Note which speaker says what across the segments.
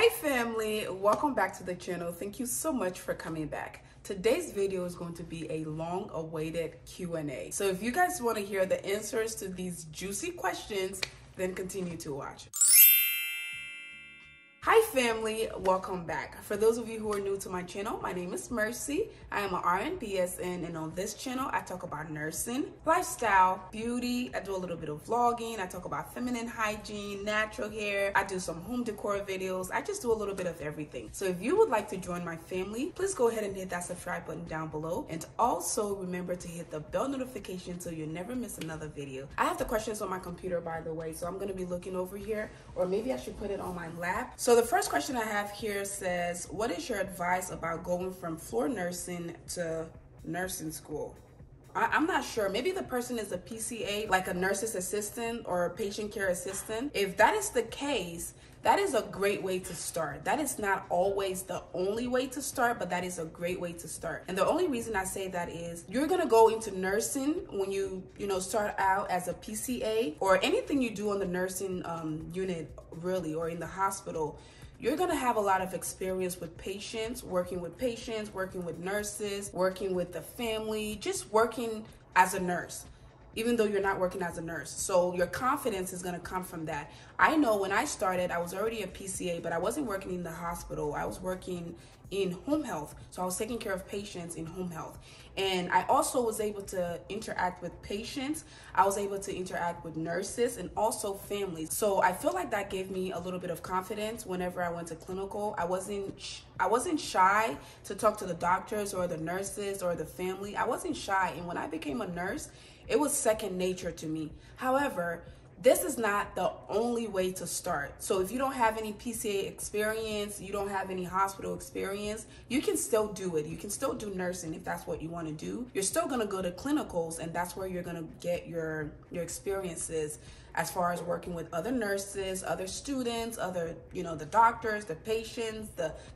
Speaker 1: Hi family, welcome back to the channel. Thank you so much for coming back. Today's video is going to be a long-awaited Q&A. So if you guys want to hear the answers to these juicy questions, then continue to watch. Hi family, welcome back. For those of you who are new to my channel, my name is Mercy. I am an RN BSN, and on this channel I talk about nursing, lifestyle, beauty. I do a little bit of vlogging. I talk about feminine hygiene, natural hair. I do some home decor videos. I just do a little bit of everything. So if you would like to join my family, please go ahead and hit that subscribe button down below, and also remember to hit the bell notification so you never miss another video. I have the questions on my computer, by the way, so I'm going to be looking over here, or maybe I should put it on my lap. So the first question I have here says, what is your advice about going from floor nursing to nursing school? I'm not sure. Maybe the person is a PCA, like a nurse's assistant or a patient care assistant. If that is the case, that is a great way to start. That is not always the only way to start, but that is a great way to start. And the only reason I say that is you're gonna go into nursing when you start out as a PCA, or anything you do on the nursing unit, really, or in the hospital. You're gonna have a lot of experience with patients, working with nurses, working with the family, just working as a nurse, even though you're not working as a nurse. So your confidence is gonna come from that. I know when I started, I was already a PCA, but I wasn't working in the hospital. I was working in home health. So I was taking care of patients in home health. And I also was able to interact with patients. I was able to interact with nurses and also families. So I feel like that gave me a little bit of confidence whenever I went to clinical. I wasn't shy to talk to the doctors or the nurses or the family. I wasn't shy. And when I became a nurse, it was second nature to me. However, this is not the only way to start. So if you don't have any PCA experience, you don't have any hospital experience, you can still do it. You can still do nursing if that's what you want to do. You're still going to go to clinicals, and that's where you're going to get your experiences as far as working with other nurses, other students, other, the doctors, the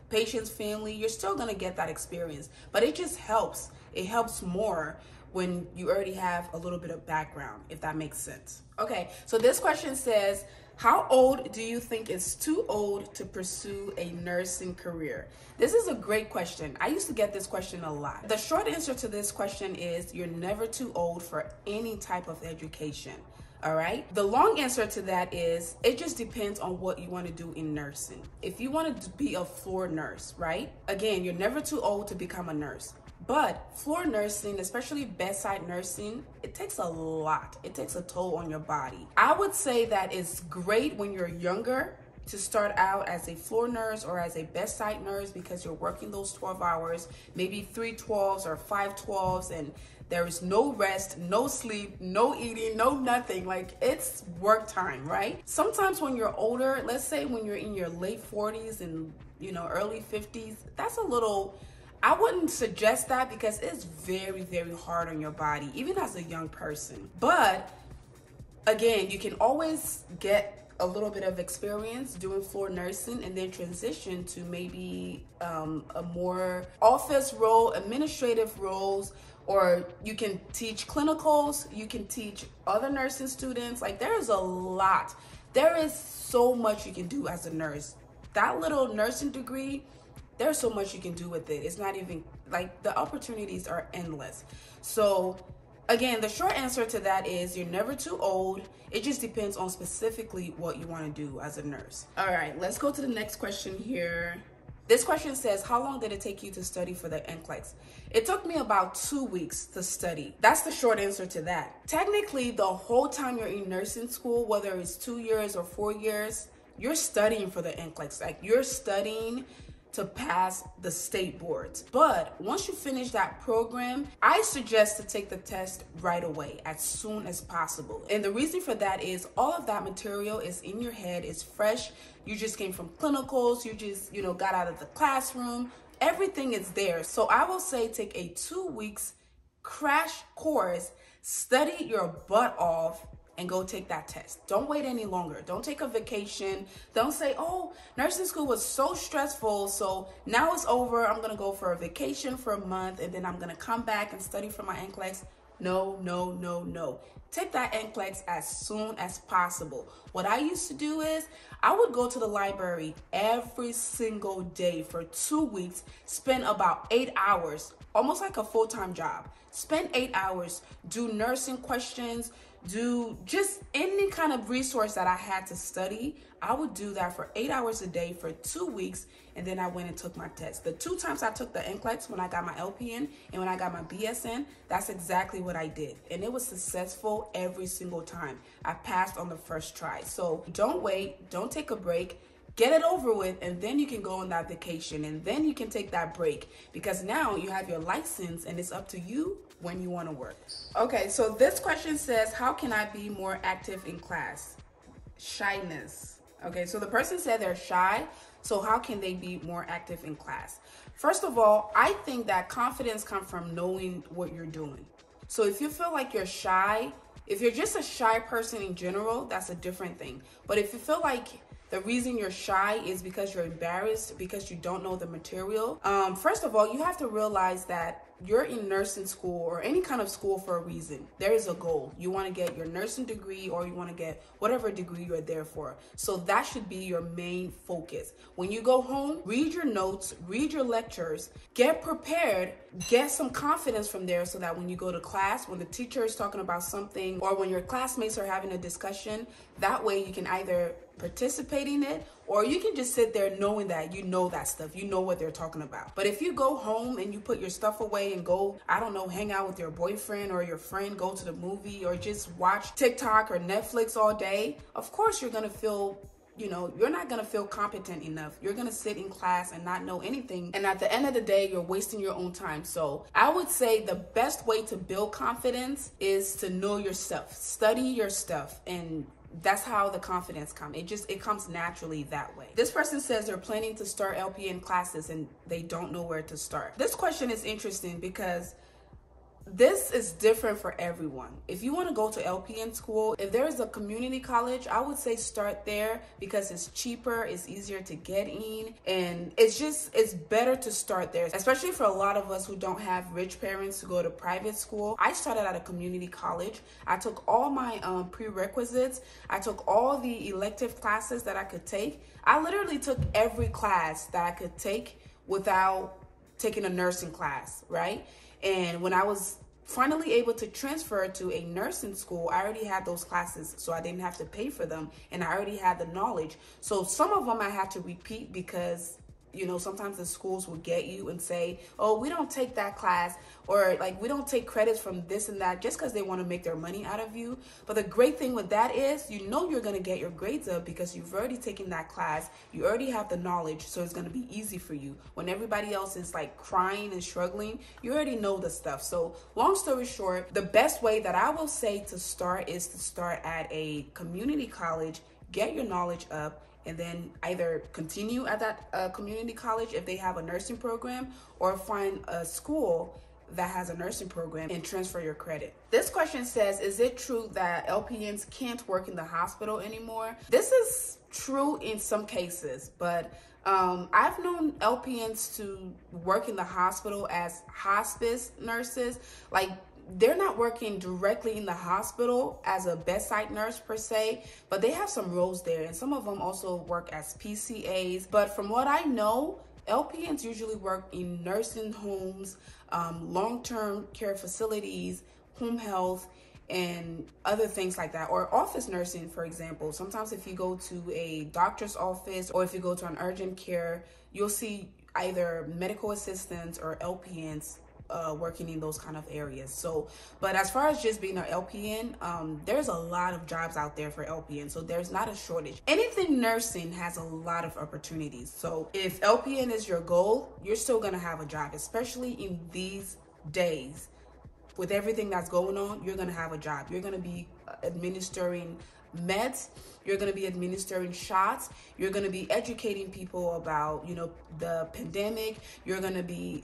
Speaker 1: patient's family. You're still going to get that experience, but it just helps. It helps more when you already have a little bit of background, if that makes sense. Okay, so this question says, how old do you think is too old to pursue a nursing career? This is a great question. I used to get this question a lot. The short answer to this question is you're never too old for any type of education. All right. The long answer to that is it just depends on what you want to do in nursing. If you want to be a floor nurse, right? Again, you're never too old to become a nurse. But floor nursing, especially bedside nursing, it takes a lot. It takes a toll on your body. I would say that it's great when you're younger to start out as a floor nurse or as a bedside nurse, because you're working those 12 hours, maybe 3 12s or 5 12s, and there is no rest, no sleep, no eating, no nothing. Like, it's work time, right? Sometimes when you're older, let's say when you're in your late 40s and early 50s, that's a little, I wouldn't suggest that, because it's very, very hard on your body, even as a young person. But again, you can always get a little bit of experience doing floor nursing and then transition to maybe a more office role, administrative roles, or you can teach clinicals, you can teach other nursing students. Like, there is a lot. There is so much you can do as a nurse. That little nursing degree, there's so much you can do with it. It's not even, like, the opportunities are endless. So again, the short answer to that is you're never too old. It just depends on specifically what you want to do as a nurse. All right, let's go to the next question here. This question says, how long did it take you to study for the NCLEX? It took me about 2 weeks to study. That's the short answer to that. Technically, the whole time you're in nursing school, whether it's 2 years or 4 years, you're studying for the NCLEX. Like, you're studying to pass the state boards. But once you finish that program, I suggest to take the test right away, as soon as possible. And the reason for that is all of that material is in your head, it's fresh. You just came from clinicals, you just, got out of the classroom. Everything is there. So I will say take a 2 weeks crash course, study your butt off, and go take that test. Don't wait any longer. Don't take a vacation. Don't say, oh, nursing school was so stressful, so now it's over. I'm gonna go for a vacation for a month, and then I'm gonna come back and study for my NCLEX. No, no, no, no. Take that NCLEX as soon as possible. What I used to do is I would go to the library every single day for 2 weeks, spend about 8 hours, almost like a full-time job. Spend 8 hours, do nursing questions, do just any kind of resource that I had to study. I would do that for 8 hours a day for 2 weeks, and then I went and took my test. The 2 times I took the NCLEX, when I got my LPN and when I got my BSN, that's exactly what I did. And it was successful every single time. I passed on the first try. So don't wait, don't take a break. Get it over with, and then you can go on that vacation, and then you can take that break, because now you have your license and it's up to you when you want to work. Okay, so this question says, how can I be more active in class? Shyness. Okay, so the person said they're shy, so how can they be more active in class? First of all, I think that confidence comes from knowing what you're doing. So if you feel like you're shy, if you're just a shy person in general, that's a different thing. But if you feel like the reason you're shy is because you're embarrassed, because you don't know the material. First of all, you have to realize that you're in nursing school or any kind of school for a reason. There is a goal. You want to get your nursing degree, or you want to get whatever degree you're there for. So that should be your main focus. When you go home, read your notes, read your lectures, get prepared, get some confidence from there, so that when you go to class, when the teacher is talking about something, or when your classmates are having a discussion, that way you can either participate in it, or you can just sit there knowing that you know that stuff, you know what they're talking about. But if you go home and you put your stuff away and go, I don't know, hang out with your boyfriend or your friend, go to the movie, or just watch TikTok or Netflix all day, of course you're gonna feel, you're not gonna feel competent enough. You're gonna sit in class and not know anything, and at the end of the day, you're wasting your own time. So I would say the best way to build confidence is to know your stuff, study your stuff, and that's how the confidence comes. It comes naturally that way. This person says they're planning to start LPN classes and they don't know where to start. This question is interesting because this is different for everyone. If you want to go to LPN school, if there is a community college, I would say start there because it's cheaper, it's easier to get in, and it's better to start there, especially for a lot of us who don't have rich parents to go to private school. I started at a community college. I took all my prerequisites. I took all the elective classes that I could take. I literally took every class that I could take without taking a nursing class, right? And when I was finally able to transfer to a nursing school, I already had those classes, so I didn't have to pay for them, and I already had the knowledge. So some of them I had to repeat because, sometimes the schools will get you and say, oh, we don't take that class, or like we don't take credits from this and that, just because they want to make their money out of you. But the great thing with that is, you're going to get your grades up because you've already taken that class. You already have the knowledge, so it's going to be easy for you. When everybody else is like crying and struggling, you already know the stuff. So long story short, the best way that I will say to start is to start at a community college, get your knowledge up, and then either continue at that community college if they have a nursing program, or find a school that has a nursing program and transfer your credit. This question says, is it true that LPNs can't work in the hospital anymore? This is true in some cases, but I've known LPNs to work in the hospital as hospice nurses. Like, they're not working directly in the hospital as a bedside nurse per se, but they have some roles there, and some of them also work as PCAs. But from what I know, LPNs usually work in nursing homes, long-term care facilities, home health, and other things like that, or office nursing, for example. Sometimes if you go to a doctor's office or if you go to an urgent care, you'll see either medical assistants or LPNs working in those kind of areas. So, but as far as just being an LPN, there's a lot of jobs out there for LPN, so there's not a shortage. Anything nursing has a lot of opportunities. So if LPN is your goal, you're still gonna have a job, especially in these days. With everything that's going on, you're gonna have a job. You're gonna be administering meds, you're gonna be administering shots, you're gonna be educating people about, the pandemic, you're gonna be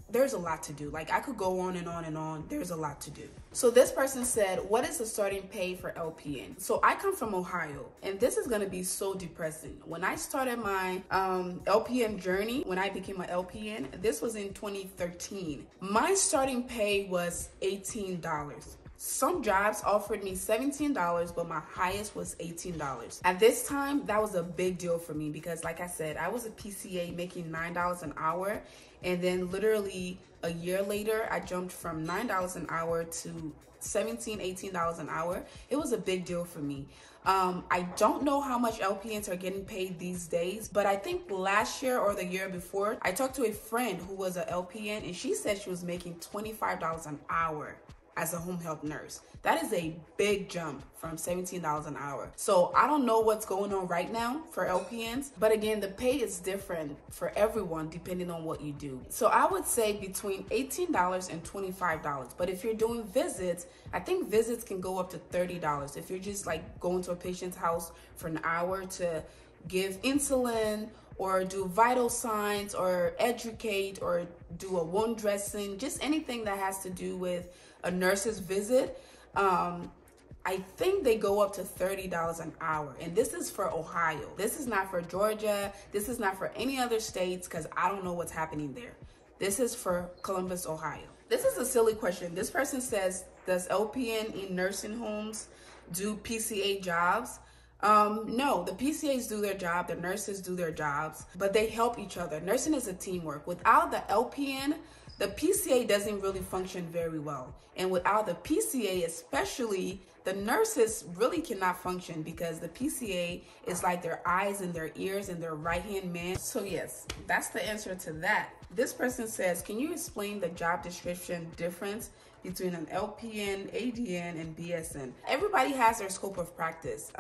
Speaker 1: there's a lot to do. Like, I could go on and on and on. There's a lot to do. So this person said, what is the starting pay for LPN? So I come from Ohio, and this is gonna be so depressing. When I started my LPN journey, when I became an LPN, this was in 2013. My starting pay was $18. Some jobs offered me $17, but my highest was $18. At this time, that was a big deal for me because, like I said, I was a PCA making $9 an hour. And then literally a year later, I jumped from $9 an hour to $17, $18 an hour. It was a big deal for me. I don't know how much LPNs are getting paid these days, but I think last year or the year before, I talked to a friend who was an LPN, and she said she was making $25 an hour as a home health nurse. That is a big jump from $17 an hour. So I don't know what's going on right now for LPNs, but again, the pay is different for everyone depending on what you do. So I would say between $18 and $25. But if you're doing visits, I think visits can go up to $30. If you're just like going to a patient's house for an hour to give insulin or do vital signs or educate or do a wound dressing, just anything that has to do with a nurse's visit, I think they go up to $30 an hour. And this is for Ohio. This is not for Georgia. This is not for any other states because I don't know what's happening there. This is for Columbus, Ohio. This is a silly question. This person says, does LPN in nursing homes do PCA jobs? No, the PCAs do their job, the nurses do their jobs, but they help each other. Nursing is a teamwork. Without the LPN, the PCA doesn't really function very well. And without the PCA especially, the nurses really cannot function because the PCA is like their eyes and their ears and their right-hand man. So yes, that's the answer to that. This person says, can you explain the job description difference between an LPN, ADN, and BSN? Everybody has their scope of practice.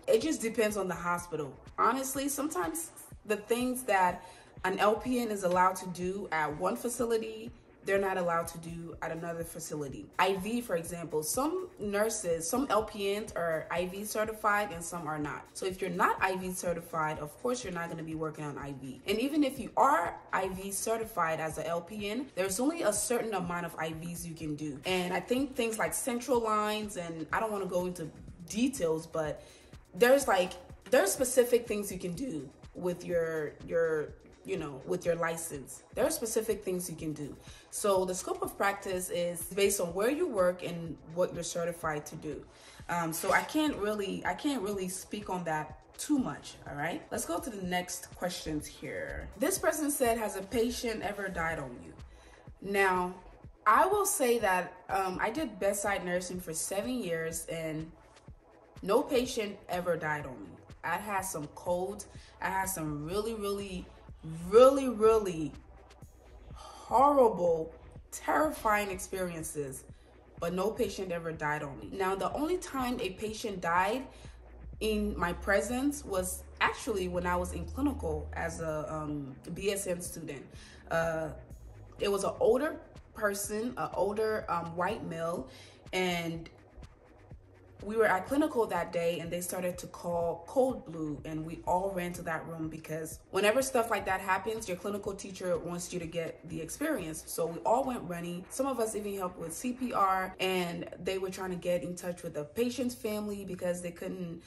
Speaker 1: It just depends on the hospital. Honestly, sometimes the things that an LPN is allowed to do at one facility, they're not allowed to do at another facility. IV, for example, some nurses, some LPNs are IV certified and some are not. So if you're not IV certified, of course you're not gonna be working on IV. And even if you are IV certified as an LPN, there's only a certain amount of IVs you can do. And I think things like central lines, and I don't wanna go into details, but there's specific things you can do with your with your license. There are specific things you can do. So the scope of practice is based on where you work and what you're certified to do. So I can't really speak on that too much. All right, let's go to the next questions here. This person said, has a patient ever died on you? Now, I will say that I did bedside nursing for 7 years and no patient ever died on me. I had some colds. I had some really horrible, terrifying experiences, but no patient ever died on me. Now, the only time a patient died in my presence was actually when I was in clinical as a BSN student. It was an older person, an older white male, and we were at clinical that day and they started to call cold blue, and we all ran to that room because whenever stuff like that happens, your clinical teacher wants you to get the experience. So we all went running. Some of us even helped with CPR, and they were trying to get in touch with the patient's family because they couldn't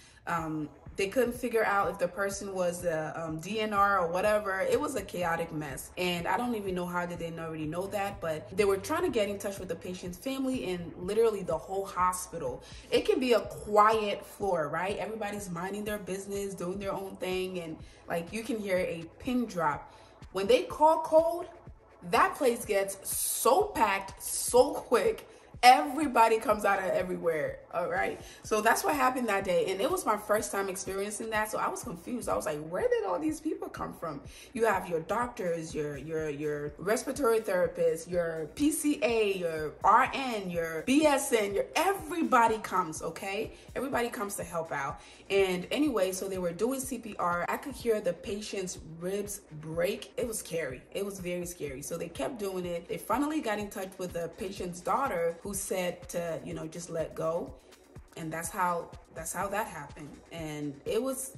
Speaker 1: figure out if the person was a DNR or whatever. It was a chaotic mess. And I don't even know how they didn't already know that, but they were trying to get in touch with the patient's family and literally the whole hospital. It can be a quiet floor, right? Everybody's minding their business, doing their own thing, and like you can hear a pin drop. When they call cold, that place gets so packed so quick. Everybody comes out of everywhere. All right, so that's what happened that day, and it was my first time experiencing that, so I was confused. I was like, where did all these people come from? You have your doctors, your respiratory therapists, your PCA, your RN, your BSN, your everybody comes. Okay, everybody comes to help out. And anyway, so they were doing CPR. I could hear the patient's ribs break. It was scary. It was very scary. So they kept doing it. They finally got in touch with the patient's daughter, who said to, just let go. And that's how that happened. And it was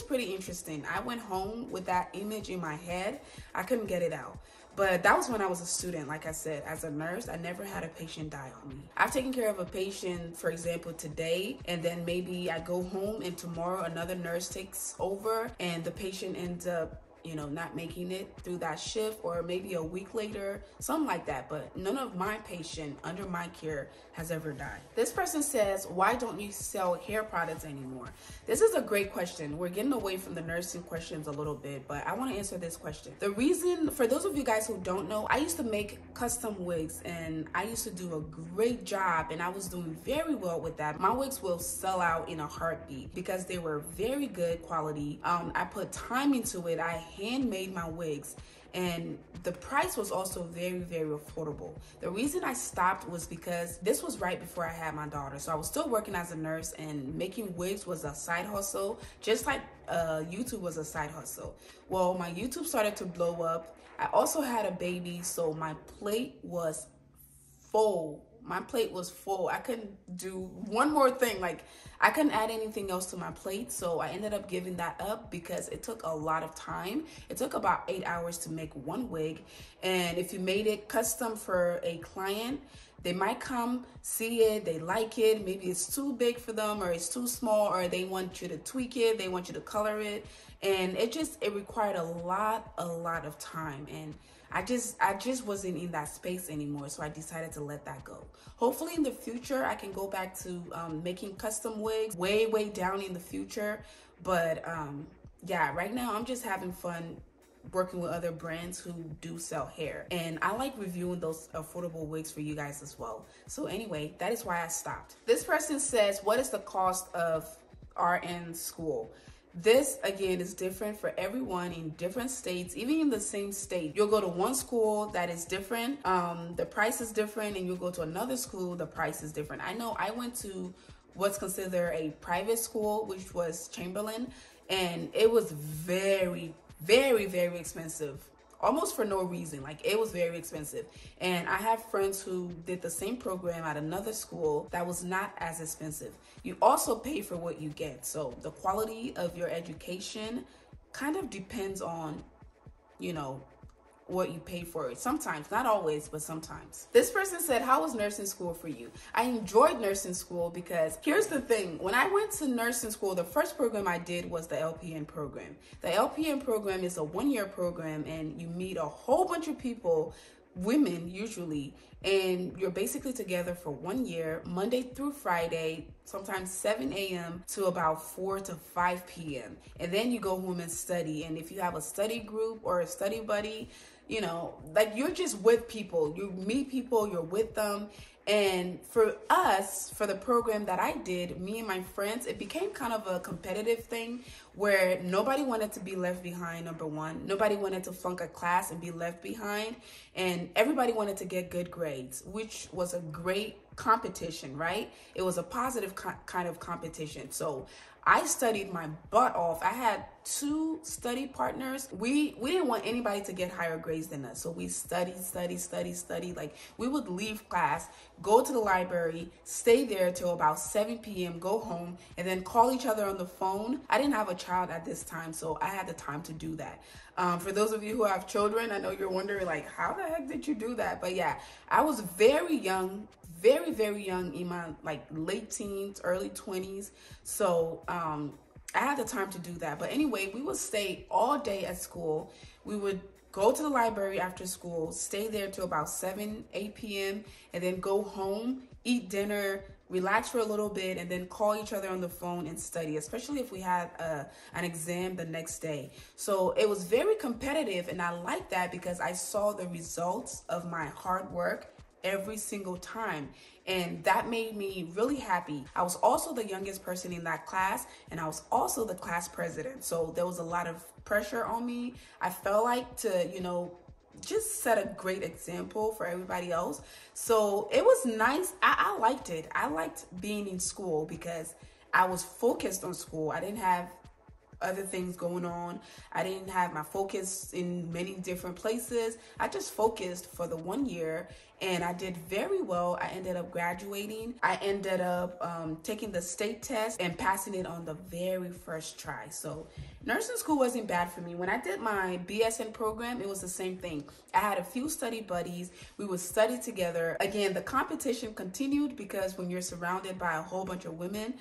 Speaker 1: pretty interesting. I went home with that image in my head. I couldn't get it out. But that was when I was a student. Like I said, as a nurse, I never had a patient die on me. I've taken care of a patient, for example, today, and then maybe I go home and tomorrow another nurse takes over and the patient ends up, you know, not making it through that shift, or maybe a week later, something like that. But none of my patient under my care has ever died. This person says, why don't you sell hair products anymore? This is a great question. We're getting away from the nursing questions a little bit, but I want to answer this question. The reason, for those of you guys who don't know, I used to make custom wigs and I used to do a great job, and I was doing very well with that. My wigs will sell out in a heartbeat because they were very good quality. I put time into it. I handmade my wigs, and the price was also very, very affordable. The reason I stopped was because this was right before I had my daughter. So I was still working as a nurse, and making wigs was a side hustle, just like YouTube was a side hustle. Well, my YouTube started to blow up. I also had a baby, so my plate was full. My plate was full. I couldn't do one more thing. Like, I couldn't add anything else to my plate. So I ended up giving that up because it took a lot of time. It took about 8 hours to make one wig. And if you made it custom for a client, they might come, see it, they like it. Maybe it's too big for them, or it's too small, or they want you to tweak it, they want you to color it. And it required a lot of time. And I just wasn't in that space anymore, so I decided to let that go. Hopefully in the future, I can go back to making custom wigs way down in the future. But yeah, right now I'm just having fun working with other brands who do sell hair. And I like reviewing those affordable wigs for you guys as well. So anyway, that is why I stopped. This person says, what is the cost of RN school? This, again, is different for everyone in different states, even in the same state. You'll go to one school that is different, the price is different, and you'll go to another school, the price is different. I know I went to what's considered a private school, which was Chamberlain, and it was very expensive. Almost for no reason. Like, it was very expensive. And I have friends who did the same program at another school that was not as expensive. You also pay for what you get. So the quality of your education kind of depends on, you know, what you pay for it. Sometimes, not always, but sometimes. This person said, how was nursing school for you? I enjoyed nursing school because here's the thing. When I went to nursing school, the first program I did was the LPN program. The LPN program is a 1-year program, and you meet a whole bunch of people, women usually, and you're basically together for 1 year, Monday through Friday, sometimes 7 a.m. to about 4 to 5 p.m. And then you go home and study. And if you have a study group or a study buddy, you know, like, you're just with people. You meet people, you're with them. And for us, for the program that I did, me and my friends, it became kind of a competitive thing where nobody wanted to be left behind, number one. Nobody wanted to flunk a class and be left behind. And everybody wanted to get good grades, which was a great competition, right? It was a positive kind of competition. So I studied my butt off. I had 2 study partners. We didn't want anybody to get higher grades than us. So we studied. Like, we would leave class, go to the library, stay there till about 7 p.m., go home, and then call each other on the phone. I didn't have a child at this time, so I had the time to do that. For those of you who have children, I know you're wondering, like, how the heck did you do that? But yeah, I was very young, very young, in my like late teens, early 20s. So I had the time to do that. But anyway, we would stay all day at school. We would go to the library after school, stay there till about 8 p.m. and then go home, eat dinner, relax for a little bit, and then call each other on the phone and study, especially if we had an exam the next day. So it was very competitive, and I liked that because I saw the results of my hard work every single time, and that made me really happy. I was also the youngest person in that class, and I was also the class president, so there was a lot of pressure on me. I felt like to, you know, just set a great example for everybody else. So it was nice. I liked it. I liked being in school because I was focused on school. I didn't have other things going on. I didn't have my focus in many different places. I just focused for the 1 year, and I did very well. I ended up graduating. I ended up taking the state test and passing it on the very first try. So nursing school wasn't bad for me. When I did my BSN program, it was the same thing. I had a few study buddies. We would study together. Again, the competition continued because when you're surrounded by a whole bunch of women,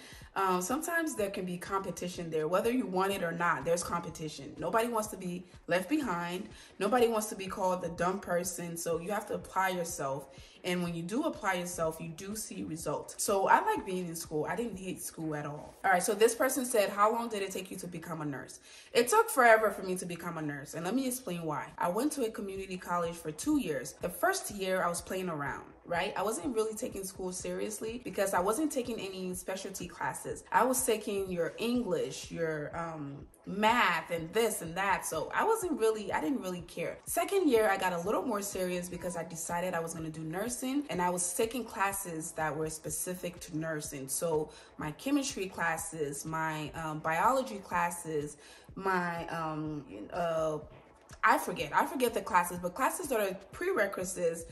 Speaker 1: sometimes there can be competition there. Whether you want it or not, there's competition. Nobody wants to be left behind. Nobody wants to be called the dumb person. So you have to apply yourself. And when you do apply yourself, you do see results. So I like being in school. I didn't hate school at all. All right, so this person said, how long did it take you to become a nurse? It took forever for me to become a nurse. And let me explain why. I went to a community college for 2 years. The first year I was playing around, right? I wasn't really taking school seriously because I wasn't taking any specialty classes. I was taking your English, your math, and this and that. So I didn't really care. Second year, I got a little more serious because I decided I was going to do nursing, and I was taking classes that were specific to nursing. So my chemistry classes, my biology classes, my I forget the classes, but classes that are prerequisites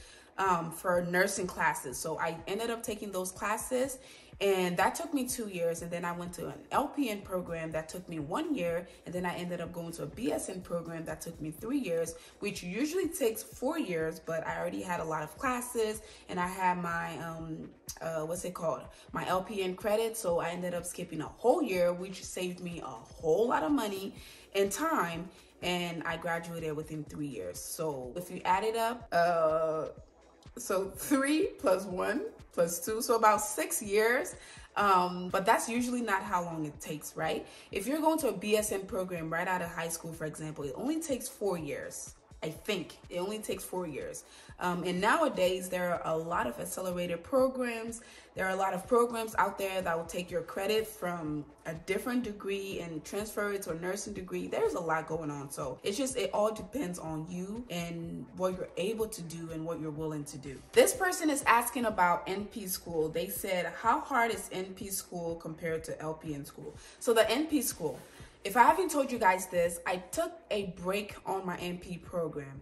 Speaker 1: for nursing classes. So I ended up taking those classes, and that took me 2 years. And then I went to an LPN program that took me 1 year. And then I ended up going to a BSN program that took me 3 years, which usually takes 4 years, but I already had a lot of classes, and I had my, my LPN credit. So I ended up skipping a whole year, which saved me a whole lot of money and time. And I graduated within 3 years. So if you add it up, so 3 plus 1 plus 2, so about 6 years. But that's usually not how long it takes, right? If you're going to a BSN program right out of high school, for example, it only takes 4 years. I think it only takes 4 years. And nowadays, there are a lot of accelerated programs. There are a lot of programs out there that will take your credit from a different degree and transfer it to a nursing degree. There's a lot going on. So it all depends on you and what you're able to do and what you're willing to do. This person is asking about NP school. They said, how hard is NP school compared to LPN school? So the NP school, if I haven't told you guys this, I took a break on my NP program.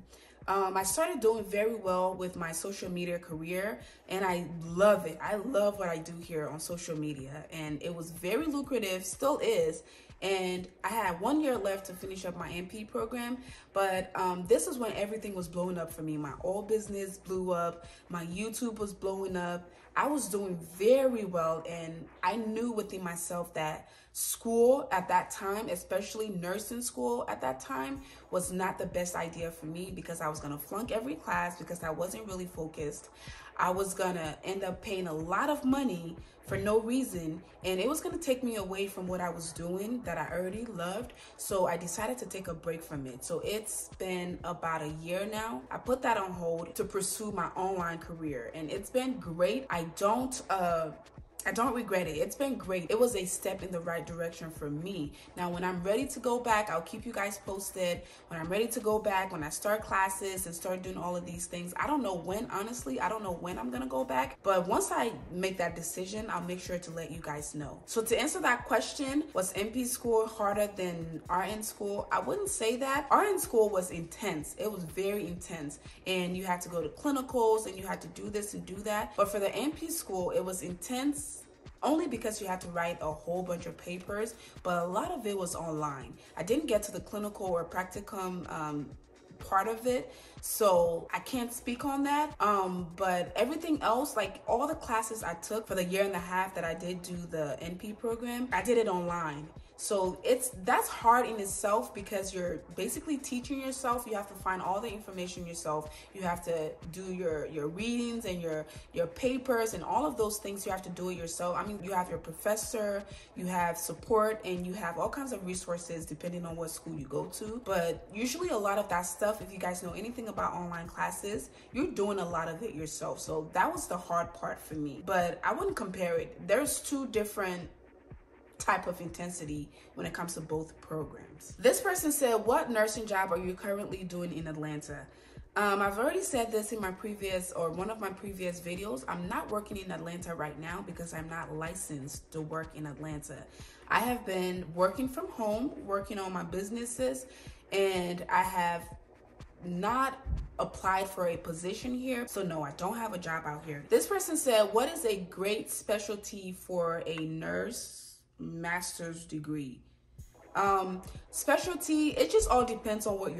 Speaker 1: I started doing very well with my social media career, and I love it. I love what I do here on social media, and it was very lucrative, still is. And I had 1 year left to finish up my NP program, but this is when everything was blowing up for me. My oil business blew up, my YouTube was blowing up. I was doing very well, and I knew within myself that school at that time, especially nursing school at that time, was not the best idea for me because I was going to flunk every class because I wasn't really focused. I was going to end up paying a lot of money for no reason, and it was going to take me away from what I was doing that I already loved. So I decided to take a break from it. So it's been about a year now. I put that on hold to pursue my online career, and it's been great. I don't regret it. It's been great. It was a step in the right direction for me. Now, when I'm ready to go back, I'll keep you guys posted. When I'm ready to go back, when I start classes and start doing all of these things, I don't know when, honestly. I don't know when I'm going to go back. But once I make that decision, I'll make sure to let you guys know. So to answer that question, was NP school harder than RN school? I wouldn't say that. RN school was intense. It was very intense. And you had to go to clinicals and you had to do this and do that. But for the NP school, it was intense only because you had to write a whole bunch of papers, but a lot of it was online. I didn't get to the clinical or practicum part of it, so I can't speak on that. But everything else, like all the classes I took for the year and a half that I did do the NP program, I did it online. So that's hard in itself because you're basically teaching yourself. You have to find all the information yourself. You have to do your readings and your papers and all of those things. You have to do it yourself. I mean, you have your professor, you have support, and you have all kinds of resources depending on what school you go to. But usually a lot of that stuff, if you guys know anything about online classes, you're doing a lot of it yourself. So that was the hard part for me. But I wouldn't compare it. There's two different type of intensity when it comes to both programs. This person said, what nursing job are you currently doing in Atlanta? I've already said this in my one of my previous videos. I'm not working in Atlanta right now because I'm not licensed to work in Atlanta. I have been working from home, working on my businesses, and I have not applied for a position here. So no, I don't have a job out here. This person said, what is a great specialty for a nurse master's degree? Specialty, it just all depends on what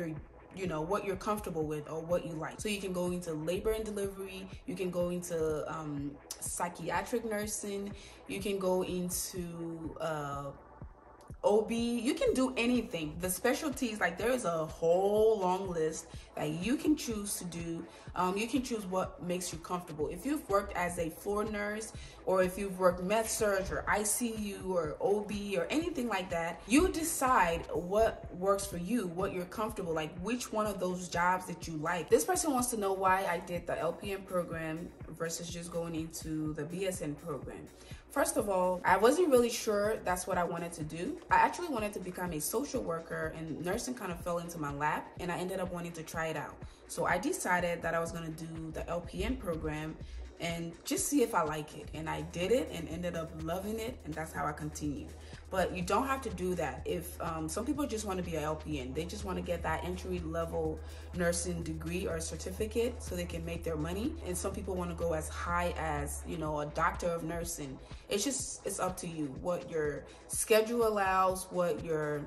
Speaker 1: what you're comfortable with or what you like. So you can go into labor and delivery, you can go into psychiatric nursing, you can go into OB, you can do anything. The specialties, like there is a whole long list that you can choose to do. You can choose what makes you comfortable. If you've worked as a floor nurse, or if you've worked med surg or ICU or OB or anything like that, you decide what works for you, what you're comfortable, like which one of those jobs that you like. This person wants to know why I did the LPN program versus just going into the BSN program. First of all, I wasn't really sure that's what I wanted to do. I actually wanted to become a social worker, and nursing kind of fell into my lap, and I ended up wanting to try it out. So I decided that I was going to do the LPN program and just see if I like it. And I did it and ended up loving it, and that's how I continued. But you don't have to do that. If some people just want to be an LPN, they just want to get that entry level nursing degree or certificate so they can make their money. And some people want to go as high as, a doctor of nursing. It's up to you what your schedule allows, what your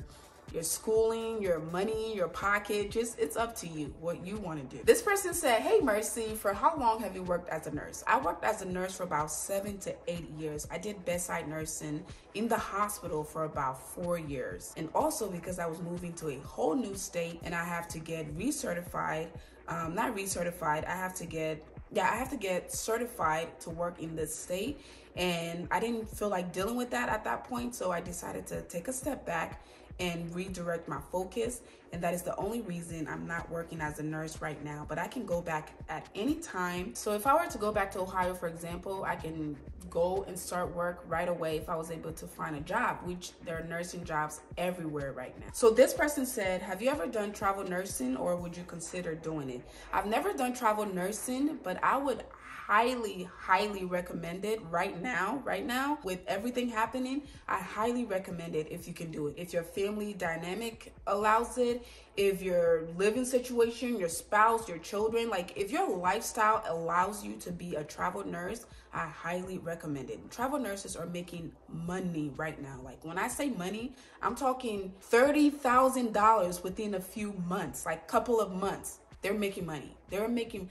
Speaker 1: schooling, your money, your pocket, it's up to you what you want to do. This person said, hey Mercy, for how long have you worked as a nurse? I worked as a nurse for about 7 to 8 years. I did bedside nursing in the hospital for about 4 years. And also because I was moving to a whole new state and I have to get recertified, not recertified, I have to get certified to work in this state. And I didn't feel like dealing with that at that point. So I decided to take a step back and redirect my focus, and that is the only reason I'm not working as a nurse right now, but I can go back at any time. So if I were to go back to Ohio, for example, I can go and start work right away if I was able to find a job, which there are nursing jobs everywhere right now. So this person said, have you ever done travel nursing, or would you consider doing it? I've never done travel nursing, but I would highly recommend it right now with everything happening. I highly recommend it if you can do it. If your family dynamic allows it, if your living situation, your spouse, your children, like if your lifestyle allows you to be a travel nurse, I highly recommend it. Travel nurses are making money right now. Like when I say money, I'm talking $30,000 within a few months, like couple of months. They're making money. They're making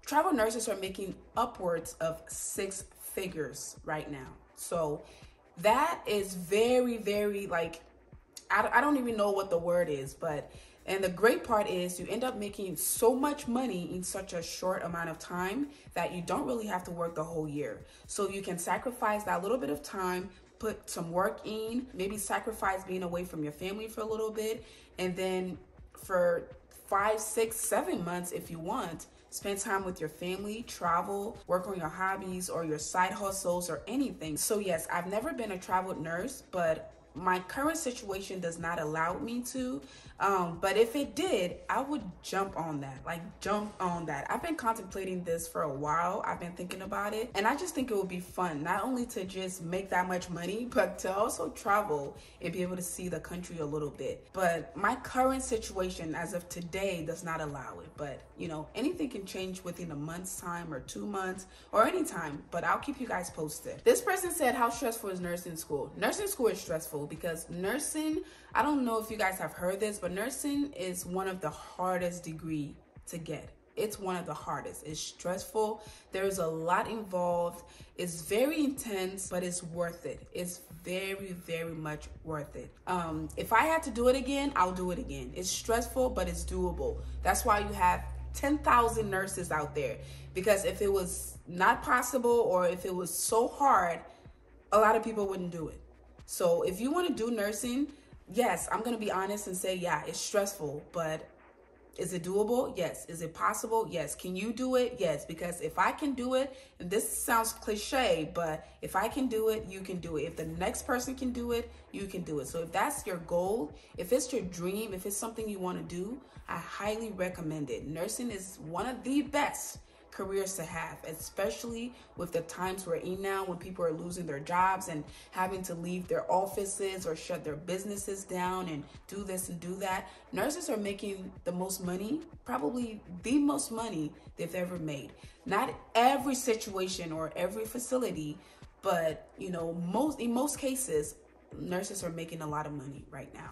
Speaker 1: travel nurses are making upwards of 6 figures right now. So that is very, very I don't even know what the word is, and the great part is you end up making so much money in such a short amount of time that you don't really have to work the whole year. So you can sacrifice that little bit of time, put some work in, maybe sacrifice being away from your family for a little bit, and then for 5, 6, 7 months, if you want, spend time with your family, travel, work on your hobbies or your side hustles or anything. So yes, I've never been a travel nurse, but my current situation does not allow me to. But if it did, I would jump on that. I've been contemplating this for a while. I've been thinking about it, and I just think it would be fun, not only to just make that much money, but to also travel and be able to see the country a little bit. But my current situation as of today does not allow it. But anything can change within a month's time or 2 months or any time, but I'll keep you guys posted. This person said, how stressful is nursing school? Nursing school is stressful because nursing, I don't know if you guys have heard this, but nursing is one of the hardest degree to get. It's one of the hardest. It's stressful. There's a lot involved. It's very intense, but it's worth it. It's very, very much worth it. If I had to do it again, I'll do it again. It's stressful, but it's doable. That's why you have 10,000 nurses out there, because if it was not possible or if it was so hard, a lot of people wouldn't do it. So if you want to do nursing, yes, I'm going to be honest and say, yeah, it's stressful, but is it doable? Yes. Is it possible? Yes. Can you do it? Yes. Because if I can do it, and this sounds cliche, but if I can do it, you can do it. If the next person can do it, you can do it. So if that's your goal, if it's your dream, if it's something you want to do, I highly recommend it. Nursing is one of the best careers to have, especially with the times we're in now when people are losing their jobs and having to leave their offices or shut their businesses down and do this and do that. Nurses are making the most money, probably the most money they've ever made. Not every situation or every facility, but you know, in most cases, nurses are making a lot of money right now.